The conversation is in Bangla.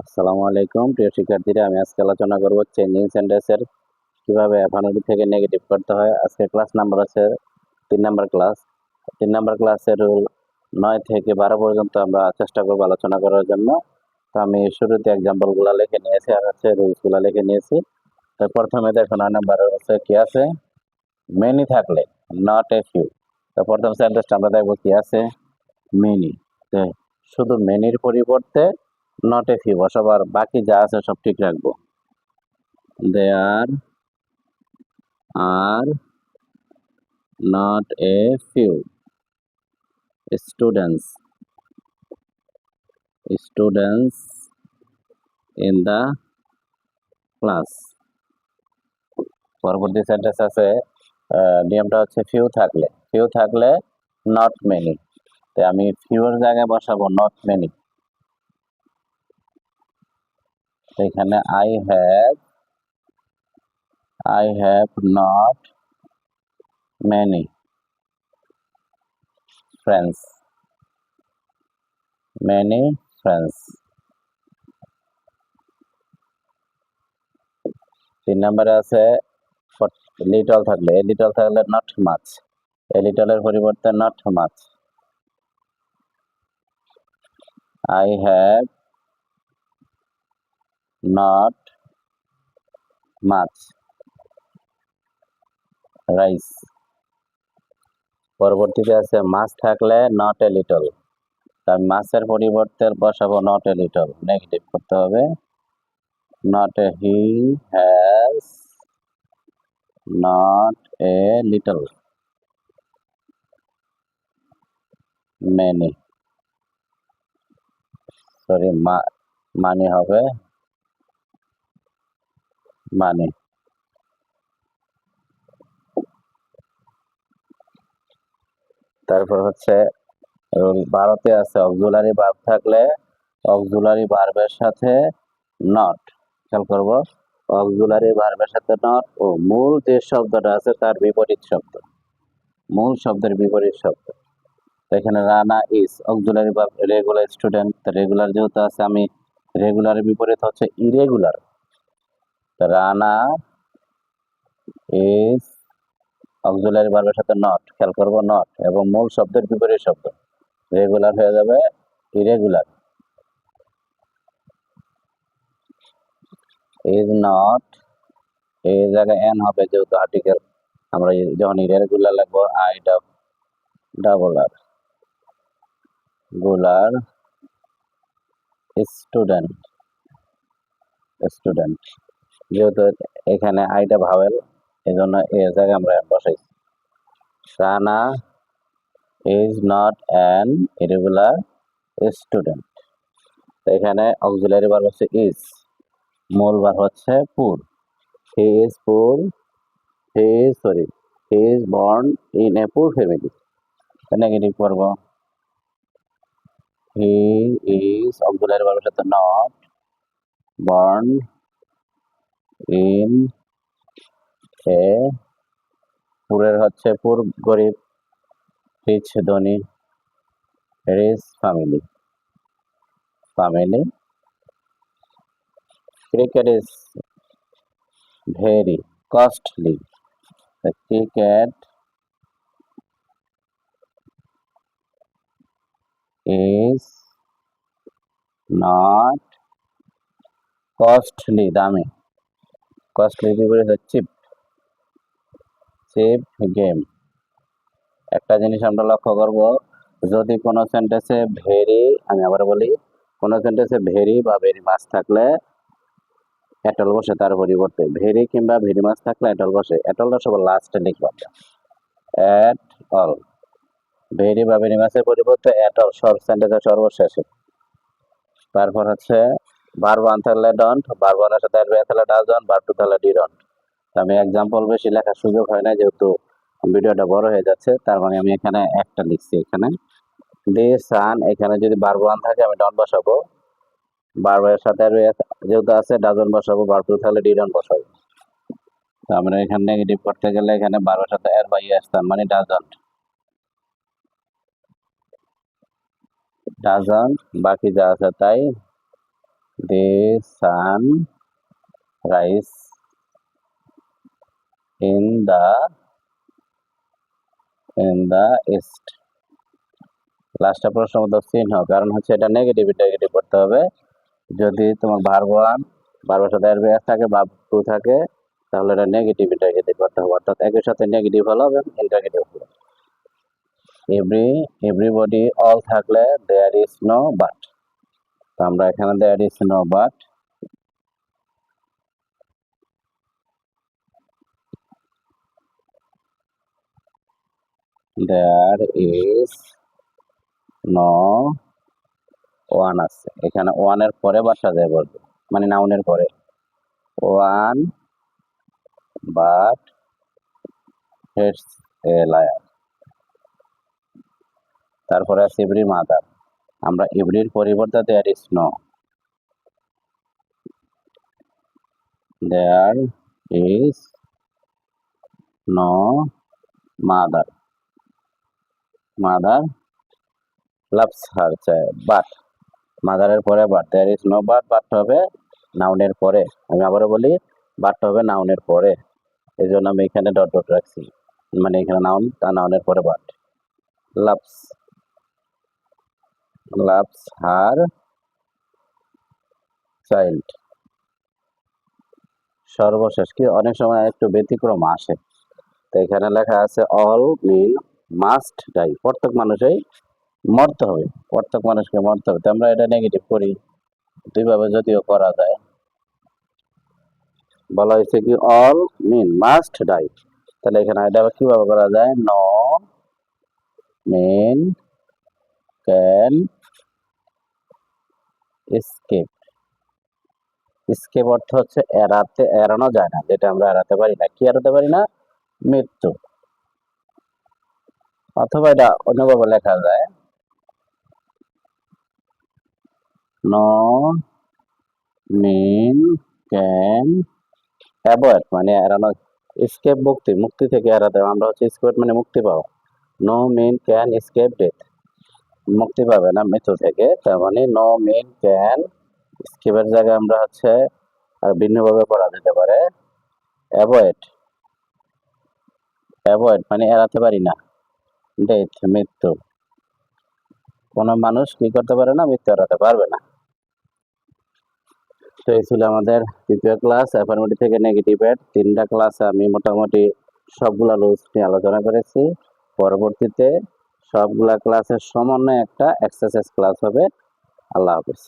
আসসালামু আলাইকুম প্রিয় শিক্ষার্থীরা, আমি আজকে আলোচনা করব চেঞ্জিং সেন্টেন্সের কিভাবে অ্যাফার্মেটিভ থেকে নেগেটিভ করতে হয়। আজকে ক্লাস নাম্বার আছে 3 নম্বর ক্লাস। 3 নম্বর ক্লাসের রুল 9 থেকে 12 পর্যন্ত আমরা চেষ্টা করব আলোচনা করার জন্য। তো আমি শুরুতে এক্সাম্পলগুলো লিখে নিয়েছি আর রুলসগুলো লিখে নিয়েছি। তো প্রথমে দেখো 9 নম্বর হচ্ছে কি আছে, মেনি থাকলে, নট এ ফিউ। তো প্রথম সেন্টেন্সটা আমরা দেখবো কি আছে, মেনি। শুধু মেনির পরিবর্তে নট এ ফিউ বসাবো, আর বাকি যা আছে সব ঠিক রাখবো। There are not a few students in the class. পরবর্তী সেন্টেন্স আছে, নিয়মটা হচ্ছে ফিউ থাকলে নট মেনি। তাই আমি ফিউর জায়গায় বসাবো নট মেনি। এখানে I have not many friends. Many friends. 3 নম্বরে আছে লিটল থাকলে, নট মাচ। এই লিটলের পরিবর্তে not much. I have not much rice. পরবর্তীতে আছে মাছ থাকলে নট এ লিটল। তাই মাছের পরিবর্তে বসাবো নট এ লিটল, নেগেটিভ করতে হবে। Not a he has not a little many. Sorry, money হবে মানি। তারপর হচ্ছে রুল 12তে আছে অক্সিলারি ভার্ব থাকলে অক্সিলারি ভার্বের সাথে নট। খেয়াল করবো, অক্সিলারি ভার্বের সাথে নট ও মূল যে শব্দটা আছে তার বিপরীত শব্দ, মূল শব্দের বিপরীত শব্দ। এখানে Rana is auxiliary verb, regular student. Regular যেহেতু আছে, আমি রেগুলারের বিপরীত হচ্ছে ইরেগুলার। রানা ইজ অক্সিলারি ভার্বের সাথে নট, খেয়াল করবো নট এবং মূল শব্দের বিপরীত শব্দ, রেগুলার হয়ে যাবে ইরেগুলার। ইজ নট, এই জায়গায় এন হবে যেহেতু আর্টিকেল। আমরা যখন ইরেগুলার লাগবো আই ডাবল আর গুলার স্টুডেন্ট। যেহেতু এখানে আইটা ভাওয়েল, এই জন্য এর জায়গায় আমরা বসাইছি। Rana is not an irregular student. এখানে অক্সিলারি ভার্ব হচ্ছে ইজ, মূল ভার্ব হচ্ছে পুর। হি ইজ পুর, he is born in a পুর ফ্যামিলি। নেগেটিভ করব, হি ইজ অক্সিলারি ভার্বের সাথে নট বর্ন ইন এ, পুরের হচ্ছে পুর গরিব, রিচ ধনী, rich family. Cricket is very costly. The cricket is not costly, দামি। কস্টলি বিপরীত হচ্ছে চিপ গেম। একটা জিনিস আমরা লক্ষ্য করব, যদি কোনো সেন্টেন্সে ভেরি, আমি আবার বলি, কোনো সেন্টেন্সে ভেরি বা ভেরি মাছ থাকলে এটল বসে, তার পরিবর্তে ভেরি কিংবা ভেরি মাছ থাকলে এটল বসে। এটলটা সব লাস্টে লিখব আমরা, এট অল। ভেরি বা ভেরি মাছের পরিবর্তে এটল সব সেন্টেন্সের সর্বশেষে। তারপর হচ্ছে ভার্ব ওয়ান থাকলে ডন্ট, ভার্ব ওয়ানের সাথে থাকলে ডাজন্ট, ভার্ব টু থাকলে ডিডন্ট। আমি এক্সাম্পল বেশি লেখার সুযোগ হয় না যেহেতু ভিডিওটা বড় হয়ে যাচ্ছে, তার মানে আমি এখানে একটা লিখছি। এখানে দি সান, এখানে যদি ভার্ব ওয়ান থাকে আমি ডন্ট বসাবো, ভার্বের সাথে যেহেতু আছে ডাজন্ট বসাবো, ভার্ব টু থাকলে ডিডন্ট বসাবো। তো আমরা এখানে নেগেটিভ করতে গেলে এখানে ভার্বের সাথে এর বা ইএস, তার মানে ডাজন্ট, বাকি যা আছে তাই the sun rise in the east। লাস্টটা প্রশ্নবোধক চিহ্ন, কারণ হচ্ছে এটা নেগেটিভ করতে হবে। যদি তোমার ভার্ব ওয়ান ভার্বের সাথে এস থাকে বা টু থাকে, তাহলে এটা নেগেটিভ করতে হবে, অর্থাৎ একই সাথে নেগেটিভ হলো এবং ইন্টারগেটিভ হলো। এভরিবডি অল থাকলে দেয়ার ইজ নো বাট। তো আমরা এখানে there is no but, there is no one আছে, এখানে ওয়ানের পরে বাসা যায় বলবে, মানে নাউনের পরে one but hates a liar. তারপরে আছে এভরি মাদার, আমরা এভরির পরিবর্তে there is no, there is no mother, mother loves her child, but মাদারের পরে but, there is no but, but হবে নাউনের পরে। আমি আবারও বলি, বাট হবে নাউনের পরে, এই জন্য আমি এখানে ডট ডট রাখছি, মানে এখানে নাউন, নাউনের পরে but. Loves, loves her child. সর্বশেষ কি অনেক সময় একটু ব্যতিক্রম আসে, তো এখানে লেখা আছে অল মিন মাস্ট ডাই, প্রত্যেক মানুষই মরতে হবে, প্রত্যেক মানুষকে মরতে হবে। তো আমরা এটা নেগেটিভ করি দুইভাবে, যদিও করা যায়। বলা হয়েছে কি অল মিন মাস্ট ডাই, তাহলে এখানে এটা কিভাবে করা যায়, no men can escape. Escape অর্থ হচ্ছে এড়ানো যায় না, যেটা আমরা এড়াতে পারি না। কি এড়াতে পারি না? মৃত্যু। অথবা এটা অন্যভাবে লেখা যায়, নো মেন ক্যান অ্যাভয়েড, মানে এড়ানো, এসকেপ মুক্তি থেকে এড়াতে, আমরা হচ্ছে এসকেপ মানে মুক্তি পাওয়া। No men can escape death, মুক্তি পাবে না মৃত্যু থেকে, তার মানে নো মেন ক্যান, এসকেপের জায়গায় আমরা হচ্ছে আর ভিন্নভাবে করা যেতে পারে অ্যাভয়েড, অ্যাভয়েড মানে এড়াতে পারি না, ডেথ মৃত্যু। কোনো মানুষ কি করতে পারে না, মৃত্যু এড়াতে পারবে না। তো এই ছিল আমাদের তৃতীয় ক্লাস, অ্যাফার্মেটিভ থেকে নেগেটিভের 3টা ক্লাসে আমি মোটামুটি সবগুলা রুলস নিয়ে আলোচনা করেছি। পরবর্তীতে সবগুলা ক্লাসের সমন্বয়ে একটা এক্সারসাইজ ক্লাস হবে। আল্লাহ হাফেজ।